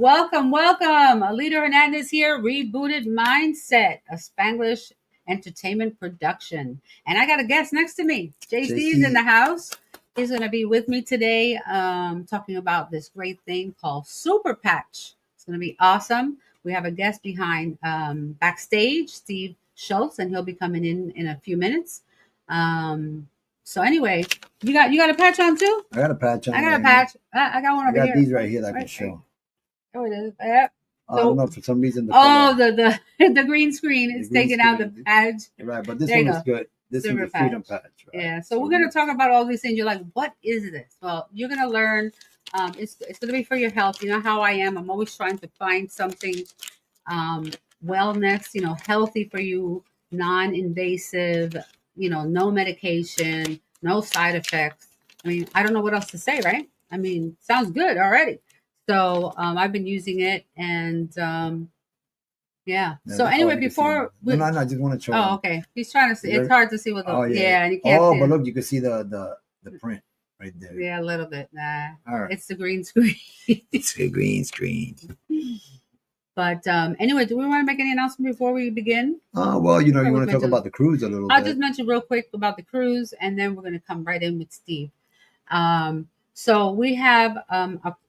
Welcome, welcome. Alida Hernandez here, Rebooted Mindset, a Spanglish entertainment production. And I got a guest next to me. JC's in the house. He's going to be with me today talking about this great thing called Superpatch. It's going to be awesome. We have a guest behind backstage, Steve Schulz, and he'll be coming in a few minutes. So anyway, you got a patch on too? I got a patch on. I got a patch. I got one over here. I got these right here that I can show. Oh, it is. Yep. I don't know, for some reason. The green screen is taking out the patch. Right, but this one is good. This is the freedom patch. Right? Yeah, so we're going to talk about all these things. You're like, what is this? Well, you're going to learn. It's going to be for your health. You know how I am. I'm always trying to find something wellness, healthy for you, non-invasive, no medication, no side effects. I mean, I don't know what else to say, right? I mean, sounds good already. So I've been using it, and yeah. So anyway, before no, I just want to show. Oh, okay. He's trying to see. It's hard to see what the and you can't. Oh, but look, you can see the print right there. Yeah, a little bit. Nah, all right. It's the green screen. It's the green screen. But anyway, do we want to make any announcement before we begin? Well, you want to talk about the cruise a little bit. I'll just mention real quick about the cruise, and then we're going to come right in with Steve. So we have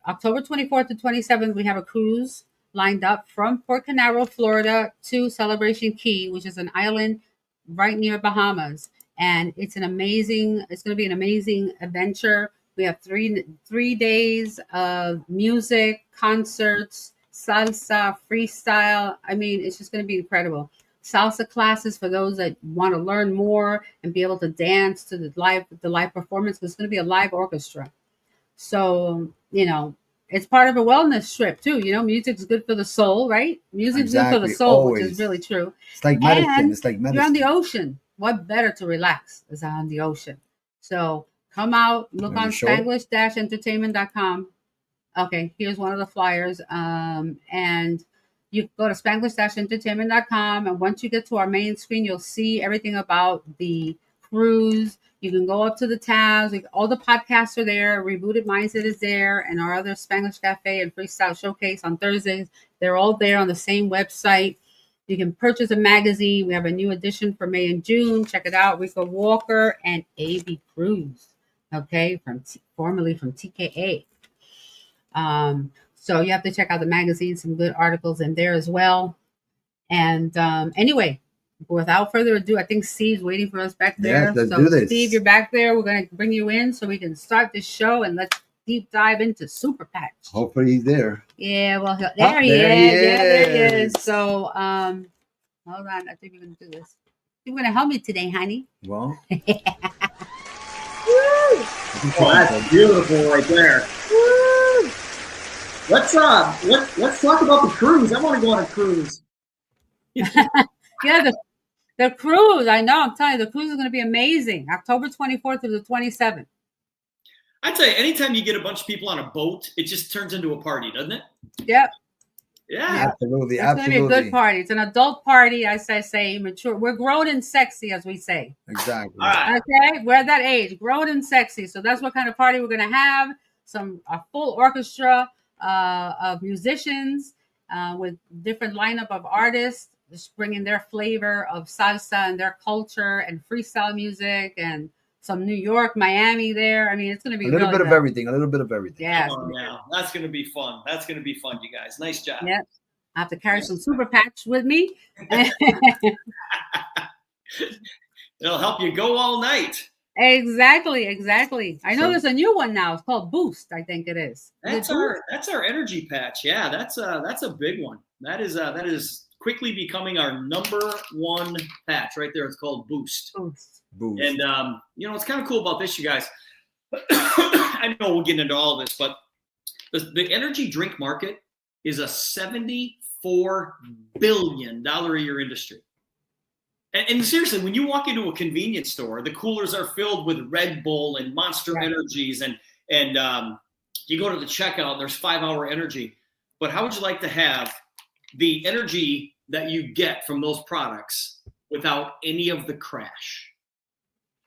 October 24th to 27th, we have a cruise lined up from Port Canaveral, Florida to Celebration Key, which is an island right near Bahamas. And it's going to be an amazing adventure. We have three days of music, concerts, salsa, freestyle. I mean, it's just going to be incredible. Salsa classes for those that want to learn more and be able to dance to the live performance, because it's going to be a live orchestra. So, it's part of a wellness trip too. Music's good for the soul, right? Music's good for the soul, always. Which is really true. It's like medicine. And it's like medicine. You're on the ocean. What better to relax is on the ocean? So come out, look on Spanglish-entertainment.com. Okay, here's one of the flyers. And you go to Spanglish-entertainment.com. And once you get to our main screen, you'll see everything about the cruise. You can go up to the tabs. All the podcasts are there. Rebooted Mindset is there. And our other Spanglish Cafe and Freestyle Showcase on Thursdays. They're all there on the same website. You can purchase a magazine. We have a new edition for May and June. Check it out. Rico Walker and A.B. Cruz. Okay, formerly from TKA. So you have to check out the magazine. Some good articles in there as well. And anyway, without further ado, I think Steve's waiting for us back there. Yes, let's do this. Steve, you're back there. We're going to bring you in so we can start this show, and let's deep dive into Superpatch. Hopefully he's there. Yeah, well, there he is. Yeah, there he is. So, hold on. I think we're going to do this. You're going to help me today, honey. Well. Woo! Oh, that's beautiful right there. Woo! Let's talk about the cruise. I want to go on a cruise. Yeah, the cruise. I know. I'm telling you, the cruise is going to be amazing. October 24th to the 27th. I tell you, anytime you get a bunch of people on a boat, it just turns into a party, doesn't it? Yep. Yeah. Absolutely. It's going to be a good party. It's an adult party, as I say, mature. We're grown and sexy, as we say. Exactly. All right. Okay, we're at that age, grown and sexy. So that's what kind of party we're going to have. A full orchestra of musicians with different lineup of artists, just bringing their flavor of salsa and their culture and freestyle music and some New York, Miami there. I mean, it's going to be a little really bit good. of everything. A little bit of everything. Yeah. Oh, yeah. That's going to be fun. That's going to be fun, you guys. Nice job. Yep. I have to carry some Superpatch with me. It'll help you go all night. Exactly. I know there's a new one now. It's called Boost, I think it is. That's our energy patch. Yeah, that's a big one. That is quickly becoming our number one patch right there. It's called Boost. Boost. And what's kind of cool about this, you guys, I know we'll get into all of this, but the energy drink market is a $74 billion a year industry. And seriously, when you walk into a convenience store, the coolers are filled with Red Bull and Monster Energies, and you go to the checkout, there's 5-hour energy. But how would you like to have the energy that you get from those products without any of the crash?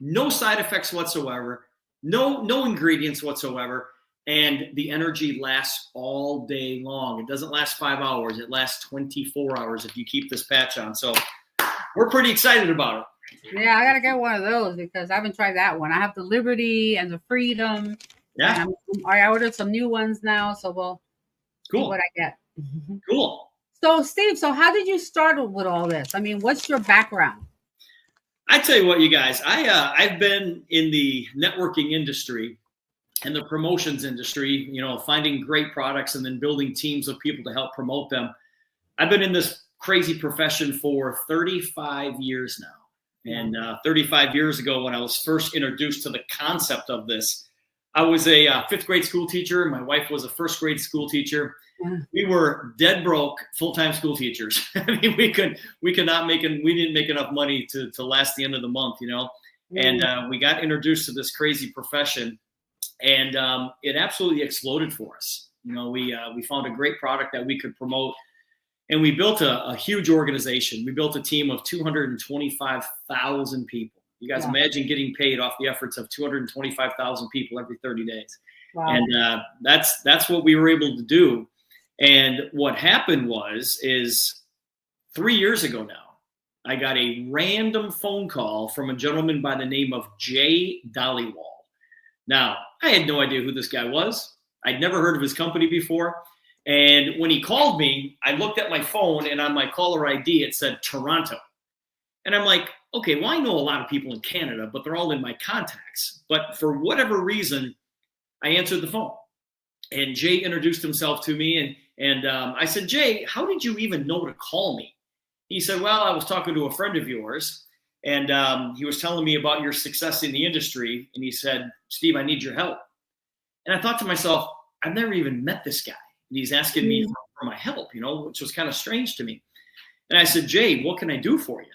No side effects whatsoever, no ingredients whatsoever, and the energy lasts all day long. It doesn't last 5 hours. It lasts 24 hours if you keep this patch on. So we're pretty excited about it. Yeah, I got to get one of those because I haven't tried that one. I have the Liberty and the Freedom. Yeah. I ordered some new ones now, so we'll see what I get. Cool. So, Steve, how did you start with all this? I mean, what's your background? I tell you what, you guys, I've been in the networking industry and the promotions industry, finding great products and then building teams of people to help promote them. I've been in this crazy profession for 35 years now. And 35 years ago, when I was first introduced to the concept of this, I was a fifth grade school teacher. My wife was a first grade school teacher. We were dead broke full-time school teachers. I mean, we didn't make enough money to last the end of the month, and we got introduced to this crazy profession, and it absolutely exploded for us. We found a great product that we could promote, and we built a huge organization. We built a team of 225,000 people. You guys imagine getting paid off the efforts of 225,000 people every 30 days. Wow. And that's what we were able to do. And what happened is 3 years ago now, I got a random phone call from a gentleman by the name of Jay Dollywall. Now, I had no idea who this guy was. I'd never heard of his company before. And when he called me, I looked at my phone, and on my caller ID, it said Toronto. And I'm like, okay, well, I know a lot of people in Canada, but they're all in my contacts. But for whatever reason, I answered the phone. And Jay introduced himself to me, and I said, Jay, how did you even know to call me? He said, well, I was talking to a friend of yours, and he was telling me about your success in the industry, and he said, Steve, I need your help. And I thought to myself, I've never even met this guy, and he's asking me for my help, which was kind of strange to me. And I said, Jay, what can I do for you?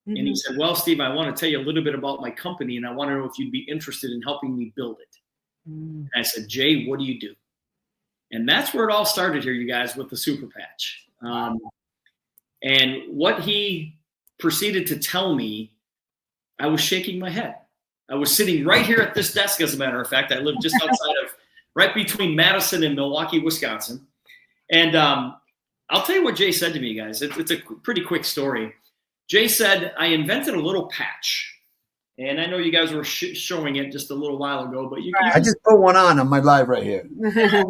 And he said, well, Steve, I want to tell you a little bit about my company, and I want to know if you'd be interested in helping me build it. And I said, Jay, what do you do? And that's where it all started here, you guys, with the Superpatch. And what he proceeded to tell me, I was shaking my head. I was sitting right here at this desk, as a matter of fact. I live just outside of, right between Madison and Milwaukee, Wisconsin. And I'll tell you what Jay said to me, guys. It's a pretty quick story. Jay said, I invented a little patch. And I know you guys were showing it just a little while ago, but I just put one on my live right here. There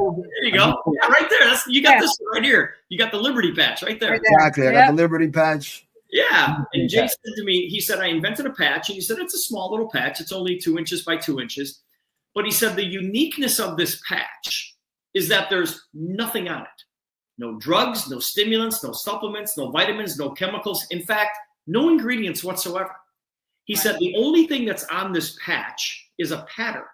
you go. Yeah, right there. You got this right here. You got the Liberty patch right there. Exactly. I got the Liberty patch. Yeah. And Jay said to me, he said, I invented a patch. And he said, it's a small little patch. It's only 2 inches by 2 inches. But he said, the uniqueness of this patch is that there's nothing on it. No drugs, no stimulants, no supplements, no vitamins, no chemicals. In fact, no ingredients whatsoever. He said the only thing that's on this patch is a pattern,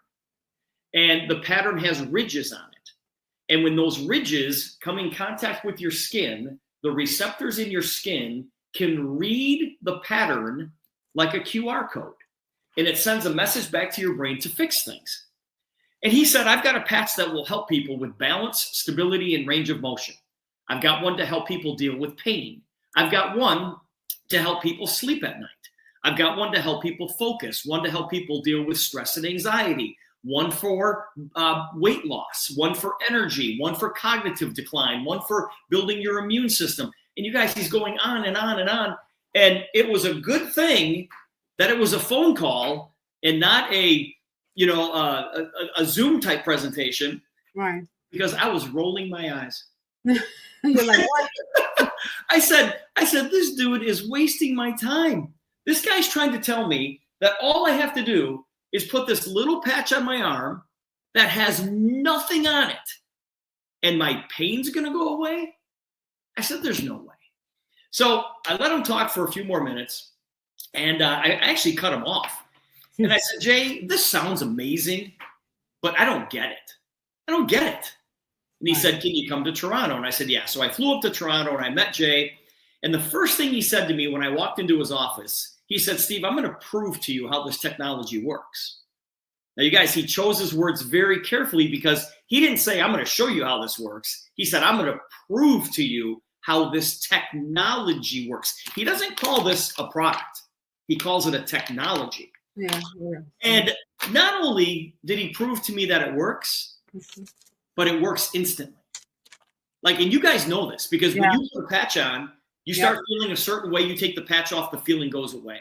and the pattern has ridges on it. And when those ridges come in contact with your skin, the receptors in your skin can read the pattern like a QR code, and it sends a message back to your brain to fix things. And he said, I've got a patch that will help people with balance, stability, and range of motion. I've got one to help people deal with pain. I've got one to help people sleep at night. I've got one to help people focus, one to help people deal with stress and anxiety, one for weight loss, one for energy, one for cognitive decline, one for building your immune system. And you guys, he's going on and on and on. And it was a good thing that it was a phone call and not a Zoom type presentation. Right. Because I was rolling my eyes. You're like, what? I said, this dude is wasting my time. This guy's trying to tell me that all I have to do is put this little patch on my arm that has nothing on it, and my pain's going to go away? I said, there's no way. So I let him talk for a few more minutes, and I actually cut him off. And I said, Jay, this sounds amazing, but I don't get it. I don't get it. And he said, can you come to Toronto? And I said, yeah. So I flew up to Toronto, and I met Jay. And the first thing he said to me when I walked into his office, he said, Steve, I'm going to prove to you how this technology works. Now, you guys, he chose his words very carefully because he didn't say, I'm going to show you how this works. He said, I'm going to prove to you how this technology works. He doesn't call this a product. He calls it a technology. Yeah. And not only did he prove to me that it works, but it works instantly. Like, and you guys know this because when you put a patch on, you start feeling a certain way. You take the patch off, the feeling goes away.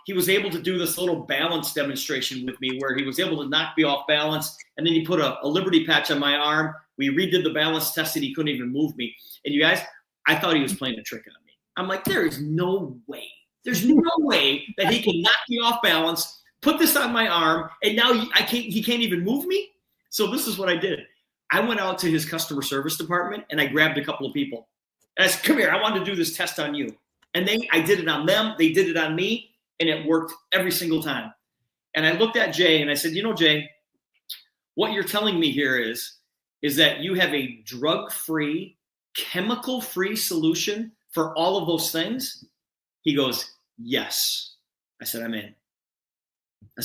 He was able to do this little balance demonstration with me where he was able to knock me off balance. And then he put a Liberty patch on my arm. We redid the balance test and he couldn't even move me. And you guys, I thought he was playing a trick on me. I'm like, there is no way. There's no way that he can knock me off balance, put this on my arm, and now he can't even move me. So this is what I did. I went out to his customer service department and I grabbed a couple of people. And I said, come here, I want to do this test on you. And I did it on them. They did it on me. And it worked every single time. And I looked at Jay and I said, you know, Jay, what you're telling me here is that you have a drug-free, chemical-free solution for all of those things? He goes, yes. I said, I'm in. I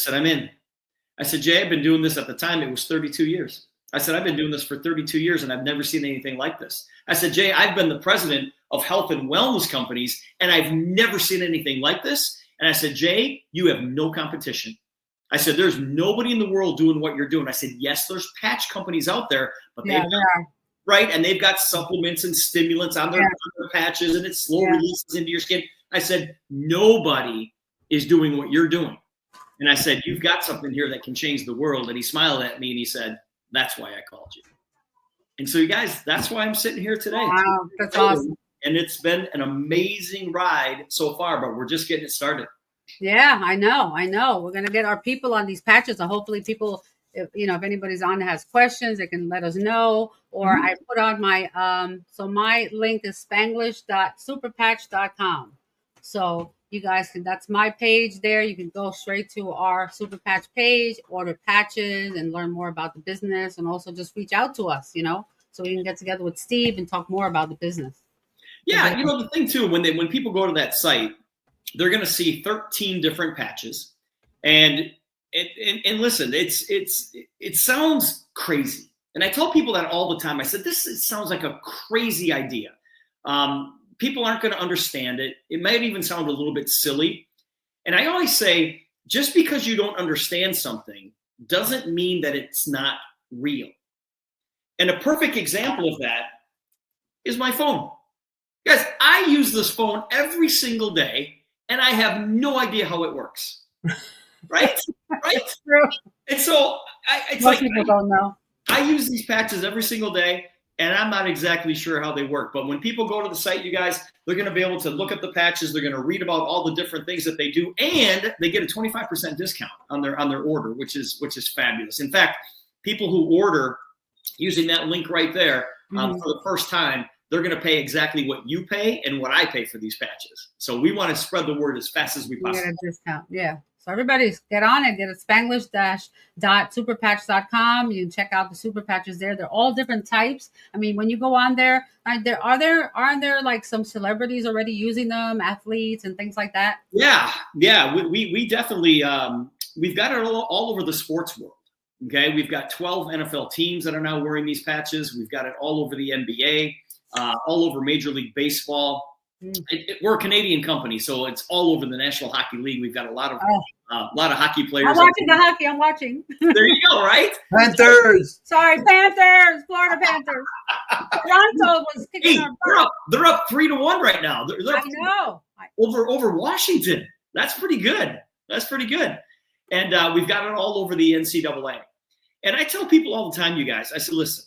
said, Jay, I've been doing this at the time. It was 32 years. I said, I've been doing this for 32 years and I've never seen anything like this. I said, Jay, I've been the president of health and wellness companies and I've never seen anything like this. And I said, Jay, you have no competition. I said, there's nobody in the world doing what you're doing. I said, yes, there's patch companies out there, but right? And they've got supplements and stimulants on their patches and it slow releases into your skin. I said, nobody is doing what you're doing. And I said, you've got something here that can change the world. And he smiled at me and he said, that's why I called you. And so you guys, that's why I'm sitting here today. Wow, that's awesome. And it's been an amazing ride so far, but we're just getting it started. Yeah, I know. We're going to get our people on these patches. And hopefully people, if anybody's on that has questions, they can let us know. Or I put on my, so my link is spanglish.superpatch.com. So you guys can, that's my page there. You can go straight to our Superpatch page, order patches and learn more about the business and also just reach out to us, so we can get together with Steve and talk more about the business. Yeah, the thing too, when people go to that site, they're going to see 13 different patches, and listen, it sounds crazy, and I tell people that all the time. I said it sounds like a crazy idea. People aren't going to understand it. It might even sound a little bit silly, and I always say, just because you don't understand something doesn't mean that it's not real. And a perfect example of that is my phone. Guys, I use this phone every single day, and I have no idea how it works. Right? Right? And so people don't know. I use these patches every single day, and I'm not exactly sure how they work. But when people go to the site, you guys, they're going to be able to look at the patches. They're going to read about all the different things that they do, and they get a 25% discount on their order, which is fabulous. In fact, people who order using that link right there for the first time, they're going to pay exactly what you pay and what I pay for these patches. So we want to spread the word as fast as we possibly can. Get a discount, yeah. So everybody get on it. Get a Spanglish-.superpatch.com. You can check out the super patches there. They're all different types. I mean, when you go on there, aren't there like some celebrities already using them, athletes and things like that? Yeah. We definitely we've got it all over the sports world. Okay, we've got 12 NFL teams that are now wearing these patches. We've got it all over the NBA. All over Major League Baseball. We're a Canadian company, so it's all over the National Hockey League. We've got a lot of hockey players. I'm watching the hockey. I'm watching. There you go, right? Panthers. Sorry, Panthers. Florida Panthers. Toronto was kicking our butt. They're up 3-1 right now. They're I know. Over Washington. That's pretty good. And we've got it all over the NCAA. And I tell people all the time, you guys, I say, listen,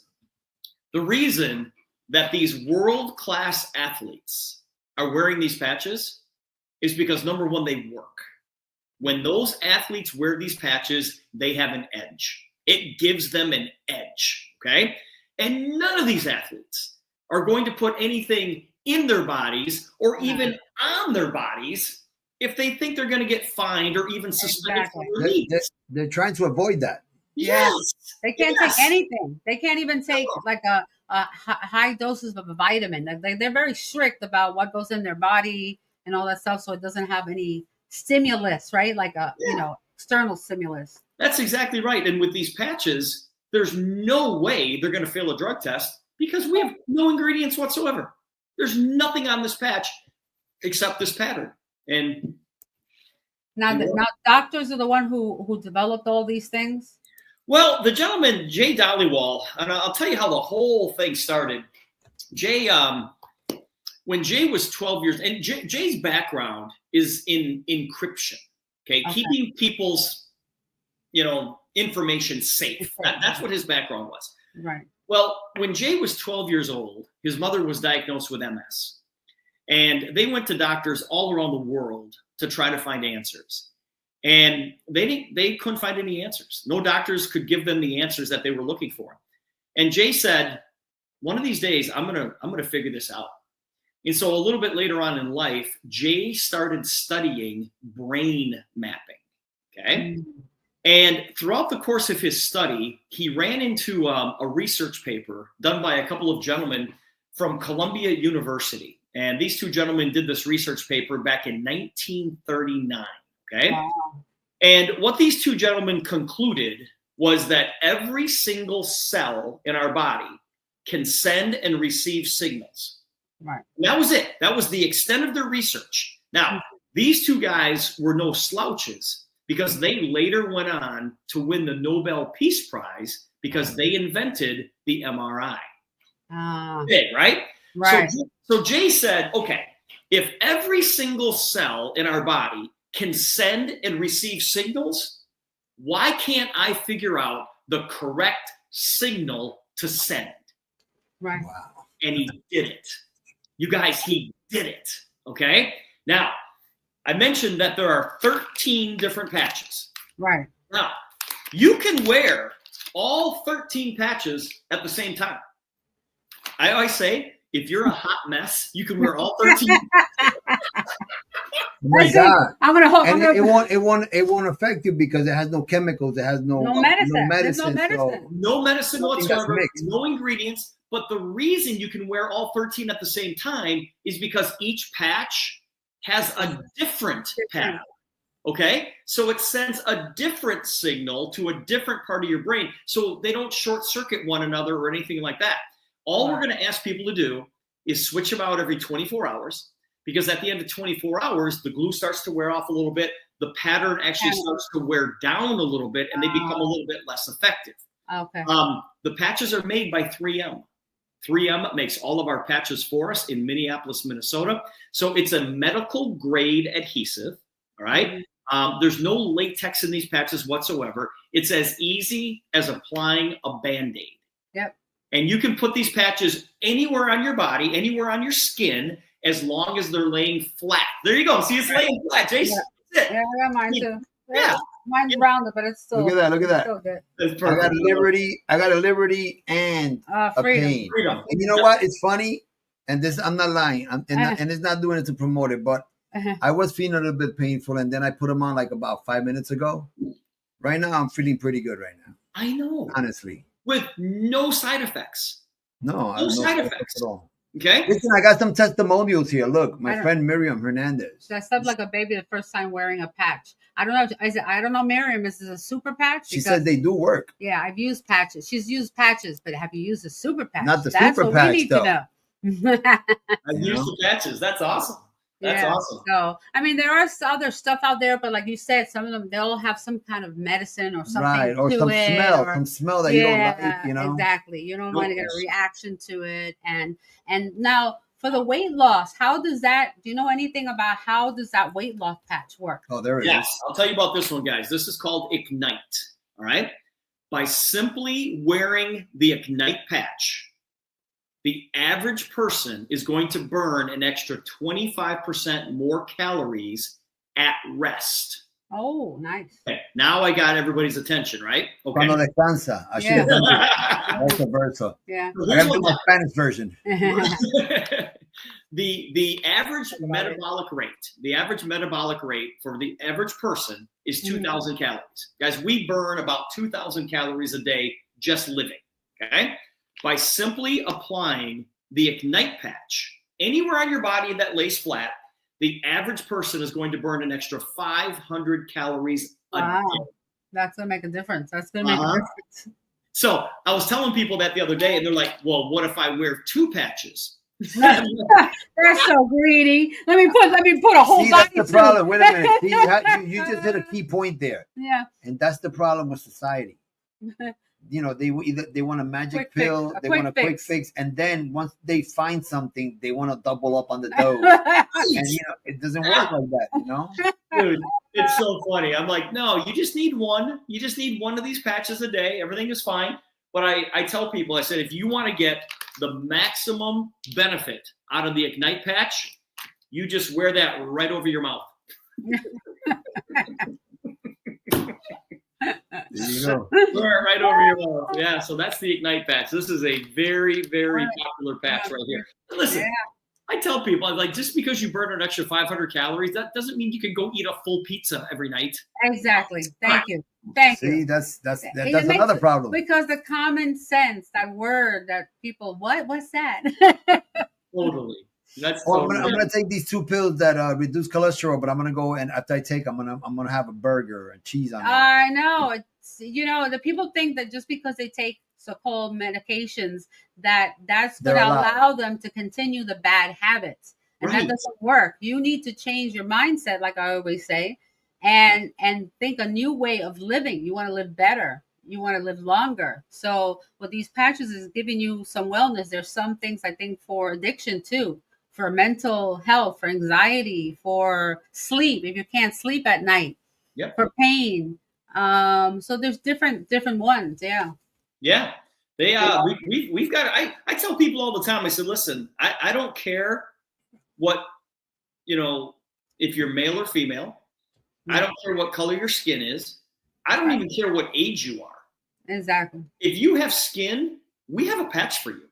the reason that these world-class athletes are wearing these patches is because, number one, they work. When those athletes wear these patches, they have an edge. It gives them an edge, okay? And none of these athletes are going to put anything in their bodies or even on their bodies if they think they're going to get fined or even suspended from the league. They're trying to avoid that. Yes. They can't take anything. They can't even take like a high doses of a vitamin. They're very strict about what goes in their body and all that stuff, so it doesn't have any stimulus, right? Like external stimulus. That's exactly right. And with these patches, there's no way they're going to fail a drug test because we have no ingredients whatsoever. There's nothing on this patch except this pattern. And now doctors are the one who developed all these things. Well, the gentleman, Jay Dollywall, and I'll tell you how the whole thing started. Jay, when Jay was 12 years, and Jay's background is in encryption, okay? Keeping people's, information safe. That's what his background was. Right. Well, when Jay was 12 years old, his mother was diagnosed with MS. And they went to doctors all around the world to try to find answers. And they couldn't find any answers. No doctors could give them the answers that they were looking for. And Jay said, one of these days, I'm gonna figure this out. And so a little bit later on in life, Jay started studying brain mapping. Okay. And throughout the course of his study, he ran into a research paper done by a couple of gentlemen from Columbia University. And these two gentlemen did this research paper back in 1939. Okay. Wow. And what these two gentlemen concluded was that every single cell in our body can send and receive signals. Right. And that was it. That was the extent of their research. Now, these two guys were no slouches because they later went on to win the Nobel Peace Prize because they invented the MRI. Right? Right. So Jay said, okay, if every single cell in our body can send and receive signals, why can't I figure out the correct signal to send? Right. Wow. And he did it. You guys, he did it. Okay. Now, I mentioned that there are 13 different patches. Right. Now, you can wear all 13 patches at the same time. I always say, if you're a hot mess, you can wear all 13. Oh my God! I'm gonna hold. And it won't affect you because it has no chemicals. It has no medicine. No medicine whatsoever. Mixed. No ingredients. But the reason you can wear all 13 at the same time is because each patch has a different pattern. Okay, so it sends a different signal to a different part of your brain, so they don't short circuit one another or anything like that. All we're going to ask people to do is switch them out every 24 hours. Because at the end of 24 hours, the glue starts to wear off a little bit. The pattern actually starts to wear down a little bit, and they become a little bit less effective. Okay. The patches are made by 3M. 3M makes all of our patches for us in Minneapolis, Minnesota. So it's a medical grade adhesive. All right. There's no latex in these patches whatsoever. It's as easy as applying a Band-Aid. Yep. And you can put these patches anywhere on your body, anywhere on your skin, as long as they're laying flat. There you go. See, it's laying flat, Jason. Yeah, I got mine too. Yeah. Mine's rounded, but it's still. Look at that. Still good. I got a liberty and a pain. Freedom. And you know what? It's funny. And this, I'm not lying. And it's not doing it to promote it, but I was feeling a little bit painful. And then I put them on like about 5 minutes ago. Right now, I'm feeling pretty good right now. I know. Honestly. With no side effects. No side effects at all. Okay. Listen, I got some testimonials here. Look, my friend Miriam Hernandez. I slept like a baby the first time wearing a patch. I don't know. I don't know, Miriam. Is this a super patch? She said they do work. Yeah, I've used patches. She's used patches, but have you used a super patch? Not the That's super what patch, we need though. to know. I've used the patches. That's awesome. That's awesome. So, I mean, there are other stuff out there, but like you said, some of them, they'll have some kind of medicine or something right, or to some it, smell, some smell that you don't like, you know? Exactly. You don't want to get a reaction to it. And now, for the weight loss, do you know anything about how does that weight loss patch work? Oh, there it is. Yes, I'll tell you about this one, guys. This is called Ignite, all right? By simply wearing the Ignite patch, the average person is going to burn an extra 25% more calories at rest. Oh, nice. Okay, now I got everybody's attention, right? Okay. Cuando descansa. I should have done it. Versa. Yeah. I got to do my Spanish version. The average metabolic rate for the average person is 2,000 calories. Guys, we burn about 2,000 calories a day just living, okay? By simply applying the Ignite patch anywhere on your body that lays flat, the average person is going to burn an extra 500 calories a day. That's going to make a difference. That's going to make a difference. So I was telling people that the other day, and they're like, well, what if I wear 2 patches? They're so greedy. Let me put a whole body. That's the problem. Wait a minute. See, you just hit a key point there. Yeah. And that's the problem with society. you know, they want a magic Quick pill, fix, a they quick want a quick fix. fix, and then once they find something, they want to double up on the dose. And you know, it doesn't work like that, you know. Dude, it's so funny. I'm like, no, you just need one. You just need one of these patches a day. Everything is fine. But I tell people, I said, if you want to get the maximum benefit out of the Ignite patch, you just wear that right over your mouth. There you go. Wear it right over your mouth. Yeah, so that's the Ignite patch. This is a very, very popular patch right here. Listen, Yeah. I tell people, I'm like, just because you burn an extra 500 calories, that doesn't mean you can go eat a full pizza every night. Exactly. Thank you. Thank you. See, that's It makes another problem. Because the common sense, that word that people, what's that? Totally. That's I'm gonna take these 2 pills that reduce cholesterol, but I'm gonna go, and after I take, I'm gonna have a burger and cheese on it. I know. It's, you know, the people think that just because they take so-called medications, that's going to allow them to continue the bad habits, and that doesn't work. You need to change your mindset, like I always say, and think a new way of living. You want to live better. You want to live longer. So what these patches is giving you some wellness. There's some things I think for addiction too, for mental health, for anxiety, for sleep, if you can't sleep at night, for pain. So there's different ones. Yeah. Yeah. We've got, I tell people all the time, I said, listen, I don't care what, you know, if you're male or female, I don't care what color your skin is. I don't even care what age you are. Exactly. If you have skin, we have a patch for you.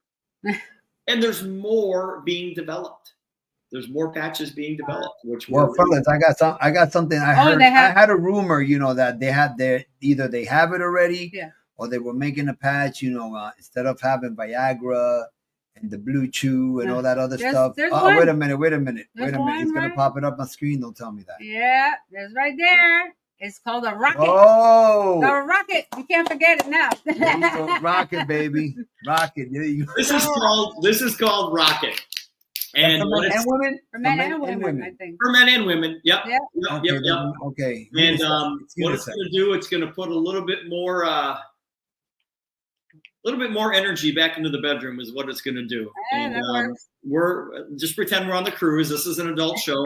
And there's more being developed. There's more patches being developed. Fellas, I got something. I heard. I had a rumor, you know, that they had either they have it already, or they were making a patch. You know, instead of having Viagra and the Blue Chew and all that other stuff. Oh, wait a minute. It's gonna pop it up on screen. Don't tell me that. Yeah, there's right there. It's called a rocket. Oh, the rocket! You can't forget it now. Rocket, baby, rocket. There you go. This is called Rocket. And for men and women? For men and women, I think. For men and women. Yep. Okay. And what it's going to do, it's going to put a little bit more energy back into the bedroom is what it's going to do. And that works. We're just pretend we're on the cruise. This is an adult show.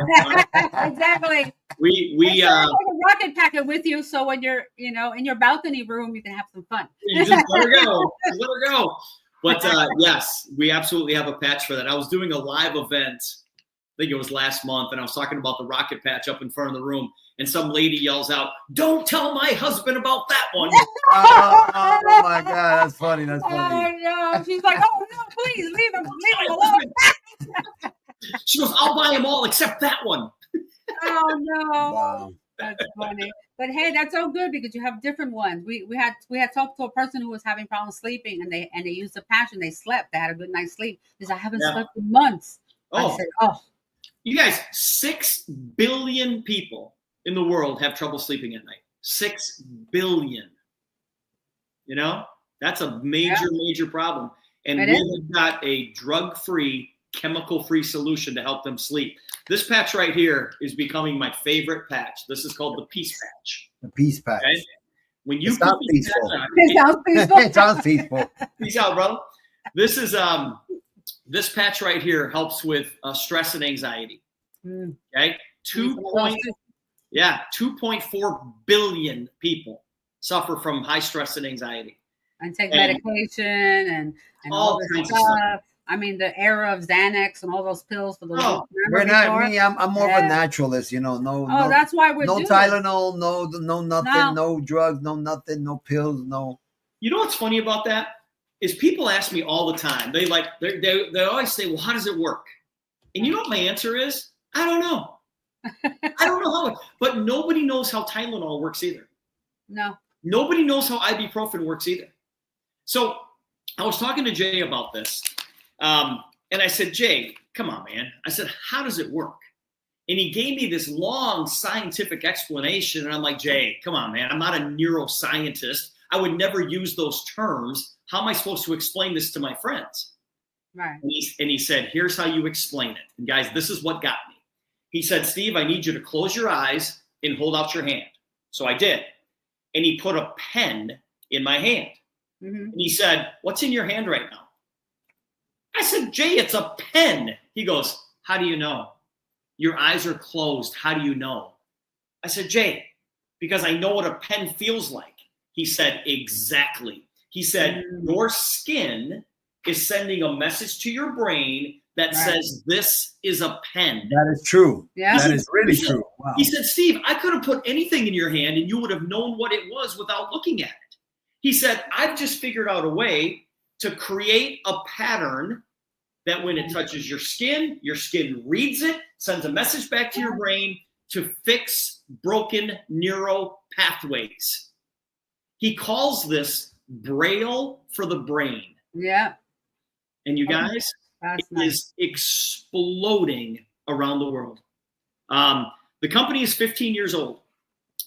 Exactly. We take a rocket packet with you, so when you're, you know, in your balcony room, you can have some fun. You just let her go. Let her go. But yes, we absolutely have a patch for that. I was doing a live event, I think it was last month, and I was talking about the rocket patch up in front of the room, and some lady yells out, "Don't tell my husband about that one." Oh my God, that's funny. That's funny. I know. She's like, "Oh no, please leave him alone." She goes, "I'll buy them all except that one." Oh no. Wow. That's funny. But hey, that's so good because you have different ones. We had talked to a person who was having problems sleeping, and they used the patch and they slept. They had a good night's sleep. Because I haven't slept in months. I said, you guys, 6 billion people in the world have trouble sleeping at night. 6 billion. You know, that's a major problem. And we've got a drug-free, chemical-free solution to help them sleep. This patch right here is becoming my favorite patch. This is called the Peace Patch. The Peace Patch. Okay? When you it sounds peaceful. It sounds peaceful. Peace out, brother. This is this patch right here helps with stress and anxiety. Okay, 2.4 billion people suffer from high stress and anxiety. And take medication and all this stuff. I mean, the era of Xanax and all those pills for the. We're not me. I'm more of a naturalist, you know. No. That's why we're doing Tylenol, no nothing, no drugs, no nothing, no pills, no. You know what's funny about that is people ask me all the time. They always say, "Well, how does it work?" And you know what my answer is? I don't know. I don't know how. But nobody knows how Tylenol works either. No. Nobody knows how ibuprofen works either. So I was talking to Jay about this. And I said, "Jay, come on, man." I said, "How does it work?" And he gave me this long scientific explanation. And I'm like, "Jay, come on, man. I'm not a neuroscientist. I would never use those terms. How am I supposed to explain this to my friends?" Right. And he said, "Here's how you explain it." And guys, this is what got me. He said, "Steve, I need you to close your eyes and hold out your hand." So I did. And he put a pen in my hand. Mm-hmm. And he said, "What's in your hand right now?" I said, "Jay, it's a pen." He goes, "How do you know? Your eyes are closed. How do you know?" I said, "Jay, because I know what a pen feels like." He said, "Exactly." He said, "Your skin is sending a message to your brain that says this is a pen." That is true. Yeah. That is really true. Wow. He said, "Steve, I could have put anything in your hand and you would have known what it was without looking at it." He said, "I've just figured out a way to create a pattern that when it touches your skin reads it, sends a message back to your brain to fix broken neural pathways." He calls this Braille for the brain. Yeah. And you guys, That's it nice. is exploding around the world. The company is 15 years old.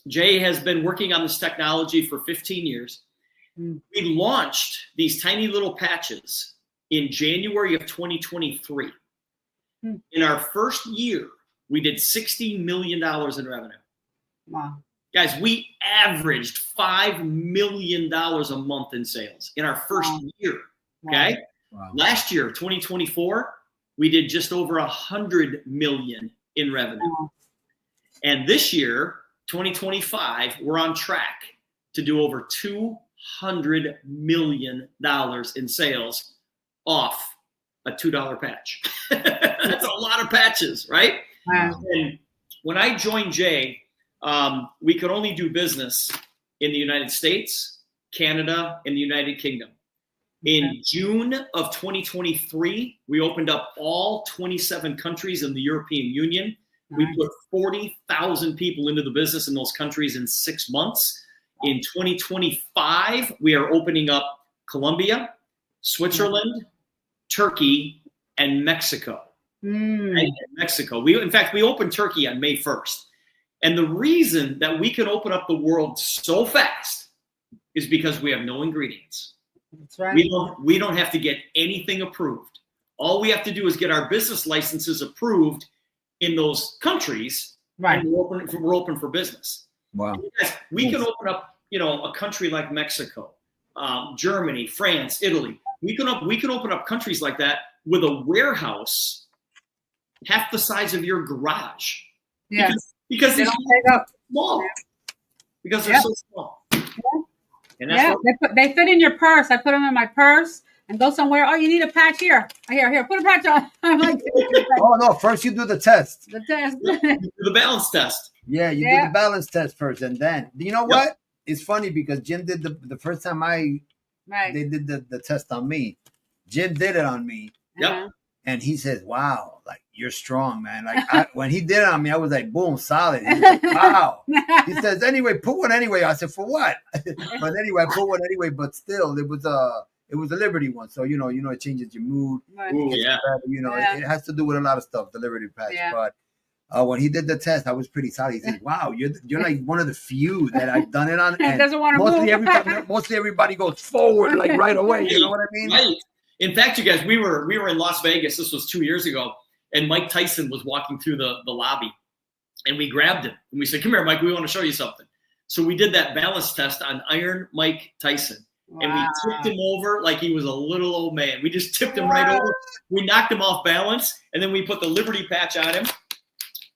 Jay has been working on this technology for 15 years. We launched these tiny little patches in January of 2023. In our first year, we did $60 million in revenue. Wow. Guys, we averaged $5 million a month in sales in our first year. Okay. Wow. Last year, 2024, we did just over 100 million in revenue. Wow. And this year, 2025, we're on track to do over $200 million in sales off a $2 patch. That's a lot of patches, right? Wow. And when I joined Jay, we could only do business in the United States, Canada, and the United Kingdom. In June of 2023, we opened up all 27 countries in the European Union. We put 40,000 people into the business in those countries in 6 months. In 2025, we are opening up Colombia, Switzerland, Turkey, and Mexico. Right? Mexico. In fact, we opened Turkey on May 1st. And the reason that we can open up the world so fast is because we have no ingredients. That's right. We don't have to get anything approved. All we have to do is get our business licenses approved in those countries, Right. and we're open for business. Wow. Yes, we can open up, a country like Mexico, Germany, France, Italy. We can open up countries like that with a warehouse half the size of your garage. Yeah. Because They they're don't take up. small. Because they're so small. And that's They fit in your purse. I put them in my purse and go somewhere. Oh, you need a patch here. Here, put a patch on. I'm like, Oh no! First you do the test. the test. the balance test. Yeah, you do the balance test first, and then you know what? It's funny because Jim did the first time they did the test on me. Jim did it on me. Yep. And he says, "Wow, like you're strong, man." Like when he did it on me, I was like, "Boom, solid." He's like, "Wow." He says, "Anyway, put one anyway." I said, "For what?" But anyway, I put one anyway. But still, it was a Liberty one, so it changes your mood. Right. Ooh, yeah. It has to do with a lot of stuff. The Liberty patch, but. When he did the test, I was pretty solid. He said, "Wow, you're like one of the few that I've done it on." And doesn't want to move. Mostly everybody goes forward like right away. You know what I mean? Right. In fact, you guys, we were in Las Vegas. This was 2 years ago, and Mike Tyson was walking through the lobby, and we grabbed him and we said, "Come here, Mike. We want to show you something." So we did that balance test on Iron Mike Tyson. Wow. And we tipped him over like he was a little old man. We just tipped him right over. We knocked him off balance, and then we put the Liberty patch on him.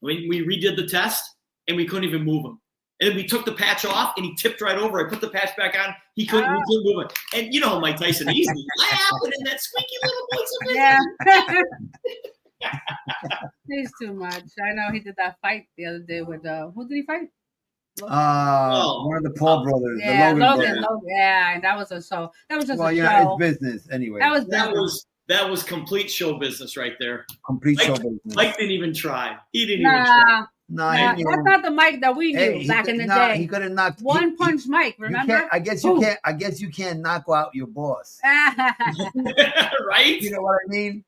We redid the test, and we couldn't even move him. And then we took the patch off, and he tipped right over. I put the patch back on. We couldn't move him. And you know how Mike Tyson, he's laughing in that squeaky little voice of his. Yeah. He's too much. I know he did that fight the other day with who did he fight? One of the Paul brothers, yeah, the Logan brothers. Yeah, and that was a show. That was just a show. It's business anyway. That was complete show business right there. Complete show business. Mike didn't even try. He didn't even try. That's not the Mike that we knew back in the day. He could have knocked one punch Mike. Remember? I guess you can't knock out your boss. Right? You know what I mean?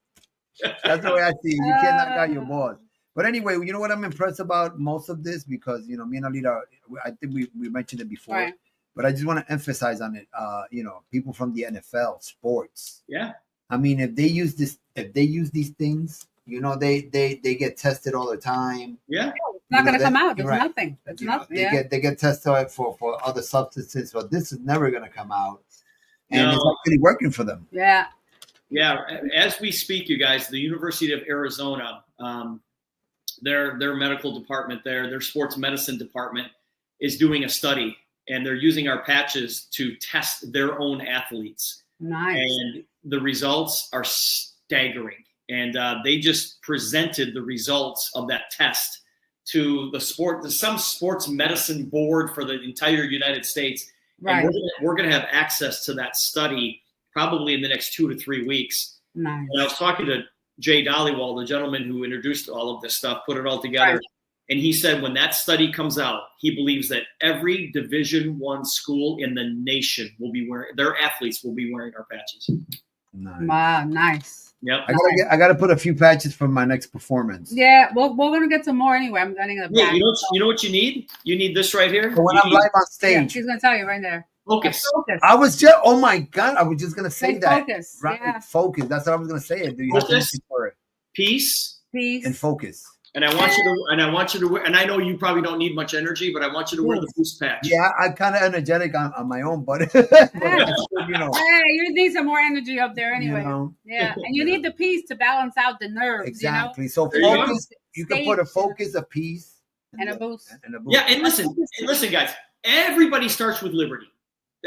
That's the way I see it. You can't knock out your boss. But anyway, you know what I'm impressed about most of this because me and Alida, I think we mentioned it before. Right. But I just want to emphasize on it. People from the NFL, sports. Yeah. I mean, if they use these things, they get tested all the time. Yeah. not going to come out. There's right. nothing. It's nothing. They get tested for other substances, but this is never going to come out, and it's actually working for them. Yeah. Yeah. As we speak, you guys, the University of Arizona, their medical department their sports medicine department is doing a study, and they're using our patches to test their own athletes. Nice. And the results are staggering. And they just presented the results of that test to some sports medicine board for the entire United States. Right. And we're going to have access to that study probably in the next 2 to 3 weeks. Nice. And I was talking to Jay Dollywall, the gentleman who introduced all of this stuff, put it all together. Right. And he said when that study comes out, he believes that every Division I school in the nation will be wearing, their athletes will be wearing our patches. Nice. Wow, nice. Yep. I gotta put a few patches for my next performance. Yeah, well, we're gonna get some more anyway. I'm getting a patch. You know what you need? You need this right here. So when I'm live on stage. Yeah, she's gonna tell you right there. Focus. I was just, oh my God, I was just gonna say that. Focus. Right? Yeah. Focus. That's what I was gonna say. Do you focus, have for it? Peace, and focus. And I want you to wear, and I know you probably don't need much energy, but I want you to wear the boost patch. Yeah, I'm kind of energetic on my own, but, you know. Hey, you need some more energy up there anyway. You know, yeah, and you need the peace to balance out the nerves. Exactly. You know? So focus. You can put a focus, a peace, and a boost. Yeah, and listen, guys. Everybody starts with liberty.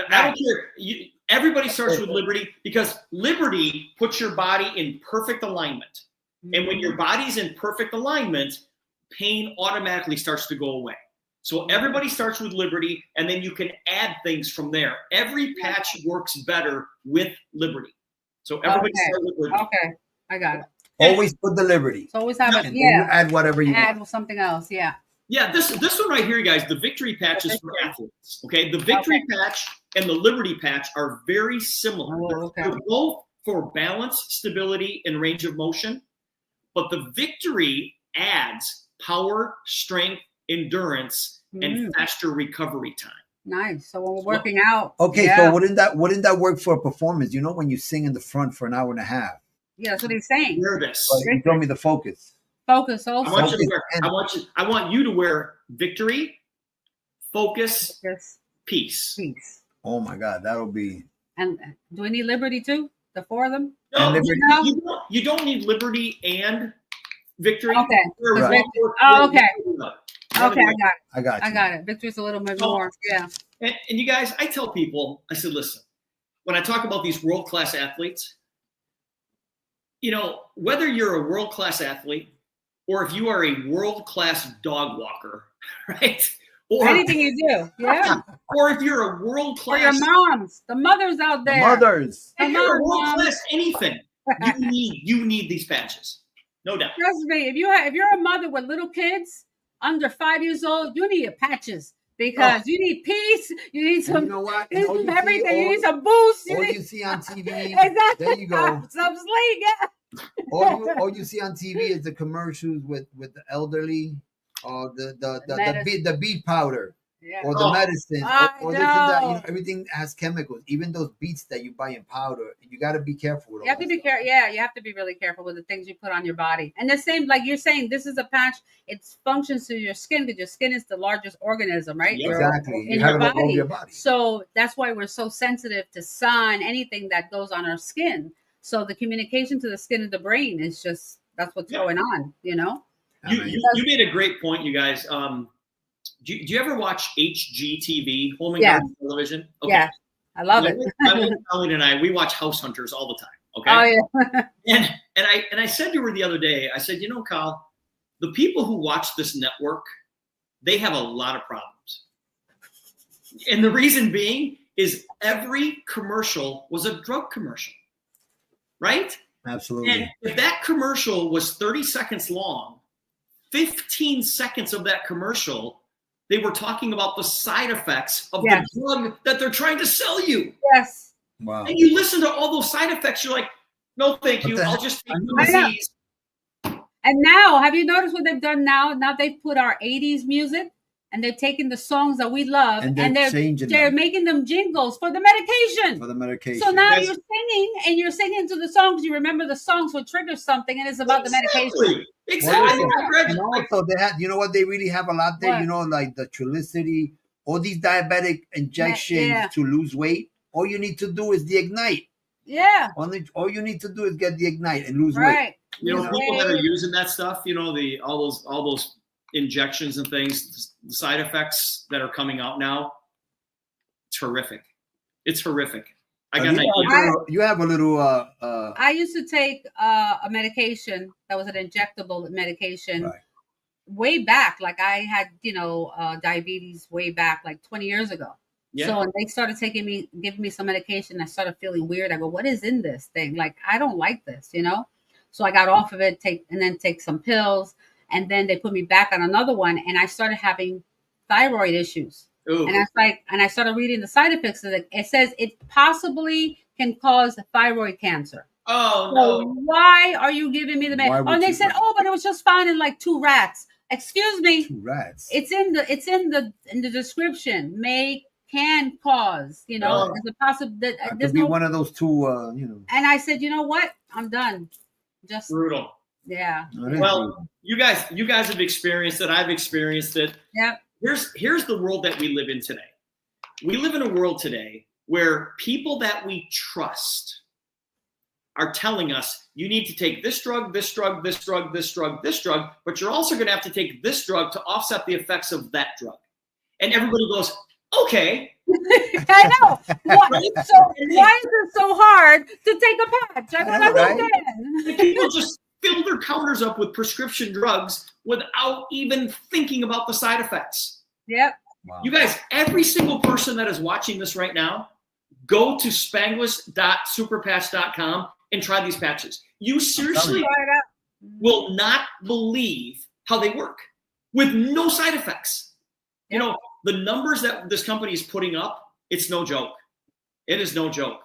I don't care. Everybody starts with liberty because liberty puts your body in perfect alignment. And when your body's in perfect alignment, pain automatically starts to go away. So everybody starts with liberty, and then you can add things from there. Every patch works better with liberty. So everybody starts with liberty. Okay, I got it. Always put the liberty. So always have it. Yeah. Add whatever you add want. something else. Yeah. Yeah, this one right here, guys, the victory patch is for athletes. Okay, the victory patch and the liberty patch are very similar. They're both for balance, stability, and range of motion. But the victory adds power, strength, endurance, and faster recovery time. Nice. So when we're working out. Okay, so wouldn't that work for a performance? You know, when you sing in the front for an hour and a half. Yeah, that's what he's saying. Wear this. You told me the focus. Focus also. I want you to wear victory, focus, peace. Oh my God, that'll be. And do we need liberty too? The four of them? No, you don't need liberty and victory. Okay. Right. Okay. Okay, I got it. Victory's a little bit more. Yeah. And you guys, I tell people, I said, listen, when I talk about these world-class athletes, you know, whether you're a world-class athlete or if you are a world-class dog walker, right? Or anything you do, yeah. Or if you're a world-class, or your moms, the mothers out there, mothers. If you're a world-class anything, you need these patches, no doubt. Trust me, if you're a mother with little kids under 5 years old, you need your patches because you need peace. You need some. You know what? Everything. You need some boost. You see on TV. Exactly. There you go. Some sleep. Yeah. All you see on TV is the commercials with the elderly. Or the beet powder, or the medicine, or this and that. You know, everything has chemicals. Even those beets that you buy in powder, you got to be careful with. You have to be careful. Yeah, you have to be really careful with the things you put on your body. And the same, like you're saying, this is a patch. It functions through your skin because your skin is the largest organism, right? Yep. Exactly. In your body. So that's why we're so sensitive to sun, anything that goes on our skin. So the communication to the skin and the brain is just that's what's going on. You know. You made a great point, you guys. Do you ever watch HGTV, Home and Garden Television? Okay. Yeah, I love it. Alida and I, we watch House Hunters all the time. Okay. Oh yeah. and I said to her the other day, I said, you know, Kyle, the people who watch this network, they have a lot of problems, and the reason being is every commercial was a drug commercial, right? Absolutely. And if that commercial was 30 seconds long. 15 seconds of that commercial, they were talking about the side effects of the drug that they're trying to sell you. Yes. Wow. And you listen to all those side effects, you're like, no, thank you. I'll just take the disease. And now, have you noticed what they've done now? Now they've put our 80s music and they're taking the songs that we love and and they're making them jingles for the medication. So now you're singing and you're singing to the songs. You remember the songs will trigger something, and it's about the medication. Exactly. And also they have, you know what they really have a lot there? What? You know, like the Trulicity, all these diabetic injections to lose weight. All you need to do is the Ignite. Yeah. All you need to do is get the Ignite and lose weight. You know, people that are using that stuff, you know, all those injections and things, the side effects that are coming out now, it's horrific. It's horrific. I got an idea. You have a little. I used to take a medication that was an injectable medication way back. Like I had, you know, diabetes way back, like 20 years ago. Yeah. So when they started giving me some medication, I started feeling weird. I go, what is in this thing? Like, I don't like this, you know? So I got off of it, take some pills. And then they put me back on another one. And I started having thyroid issues. Ooh. And I started reading the side effects of it. It says it possibly can cause thyroid cancer. Oh, no. So why are you giving me the medicine? Oh, and they said, but it was just found in like 2 rats. Excuse me. 2 rats. It's in the description. Can cause, you know, there's a possibility that could be one of those 2, you know. And I said, you know what? I'm done. Just brutal. Yeah. Well, you guys have experienced it. I've experienced it. Yeah. Here's the world that we live in today. We live in a world today where people that we trust are telling us you need to take this drug, this drug, this drug, this drug, this drug, but you're also going to have to take this drug to offset the effects of that drug. And everybody goes, okay. I know. Why is it so hard to take a patch? I don't understand. People just fill their counters up with prescription drugs without even thinking about the side effects. Yep. Wow. You guys, every single person that is watching this right now, go to spanglish.superpatch.com and try these patches. You seriously will not believe how they work with no side effects. Yep. You know, the numbers that this company is putting up, it's no joke. It is no joke.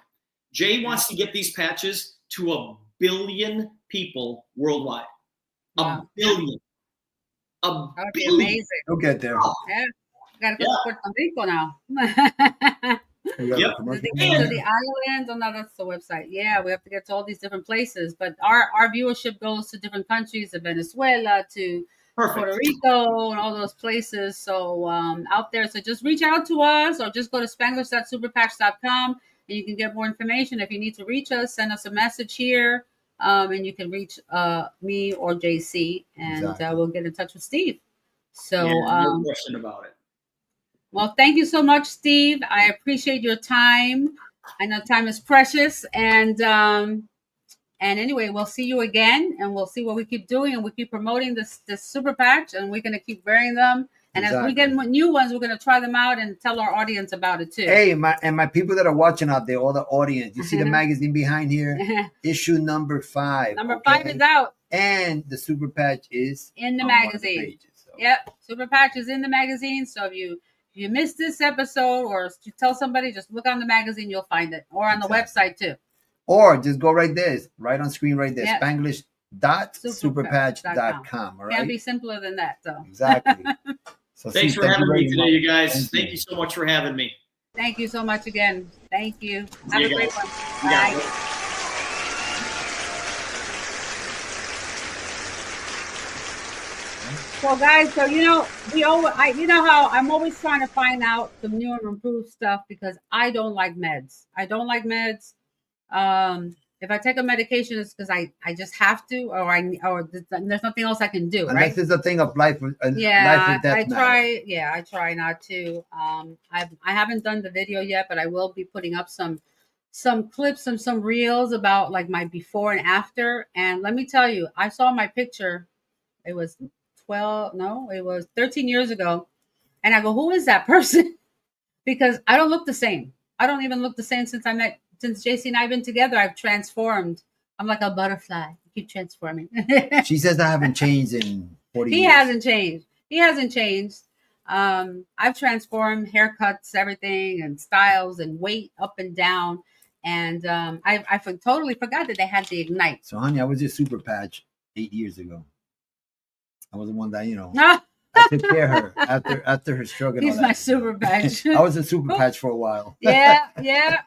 Jay wants to get these patches to 1 billion people worldwide. Wow. 1 billion. That would be amazing. You'll get there. Yeah. Got to go to Puerto Rico now. Yep. To the islands. Oh, no, that's the website. Yeah, we have to get to all these different places. But our viewership goes to different countries, to Venezuela, to Puerto Rico, and all those places. So out there. So just reach out to us or just go to spanglish.superpatch.com and you can get more information. If you need to reach us, send us a message here. And you can reach me or JC, and we'll get in touch with Steve. So, no question about it. Well, thank you so much, Steve. I appreciate your time. I know time is precious, and anyway, we'll see you again, and we'll see what we keep doing, and we keep promoting this super patch, and we're going to keep wearing them. And as we get new ones, we're going to try them out and tell our audience about it too. Hey, my people that are watching out there, all the audience, you see the magazine behind here? Issue number 5. Number 5 is out. And the super patch is in the magazine. Pages, so. Yep, super patch is in the magazine. So if you missed this episode or you tell somebody, just look on the magazine, you'll find it. Or on the website too. Or just go right there, right on screen right there, Spanglish.superpatch.com. All right? Can't be simpler than that. So. Exactly. So thanks for having me today, you guys. Thank you so much for having me. Thank you so much again. Thank you. Have a great one. Bye. So guys, so you know how I'm always trying to find out the new and improved stuff because I don't like meds. If I take a medication, it's because I just have to, or there's nothing else I can do. Unless right? It's a thing of life. Life and death I try. Yeah, I try not to. I haven't done the video yet, but I will be putting up some clips and some reels about like my before and after. And let me tell you, I saw my picture. It was 13 years ago, and I go, who is that person? Because I don't look the same. I don't even look the same since JC and I have been together. I've transformed. I'm like a butterfly. I keep transforming. She says I haven't changed in 40 years. He hasn't changed. I've transformed, haircuts, everything, and styles and weight up and down. And I totally forgot that they had the Ignite. So, honey, I was your super patch 8 years ago. I was the one that, I I took care of her after her stroke. He's my super patch. I was a super patch for a while. Yeah.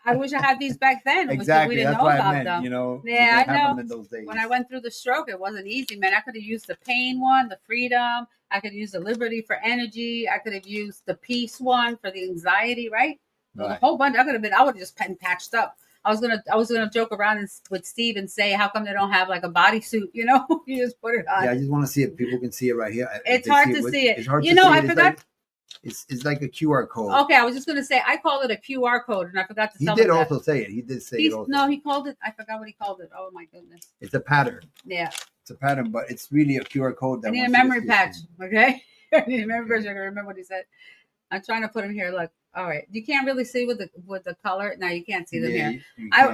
I wish I had these back then. Exactly. We didn't That's know why about I meant, them. you know. Yeah, I know. In those days. When I went through the stroke, it wasn't easy, man. I could have used the pain one, the freedom. I could use the liberty for energy. I could have used the peace one for the anxiety, right? There was a whole bunch. I would have just been patched up. I was gonna joke around with Steve and say, how come they don't have like a bodysuit? You know, you just put it on. Yeah, I just want to see if people can see it right here. It's hard to see it. It's hard you to know, see I forgot. It's like a QR code. Okay, I was just gonna say I call it a QR code, and I forgot to tell him. He did also say it. He did say it also. No, he called it. I forgot what he called it. Oh my goodness. It's a pattern. Yeah. It's a pattern, but it's really a QR code. I need a memory patch. Okay. I need a memory patch. I can remember what he said. I'm trying to put him here. Look. All right. You can't really see with the color. No, you can't see them here.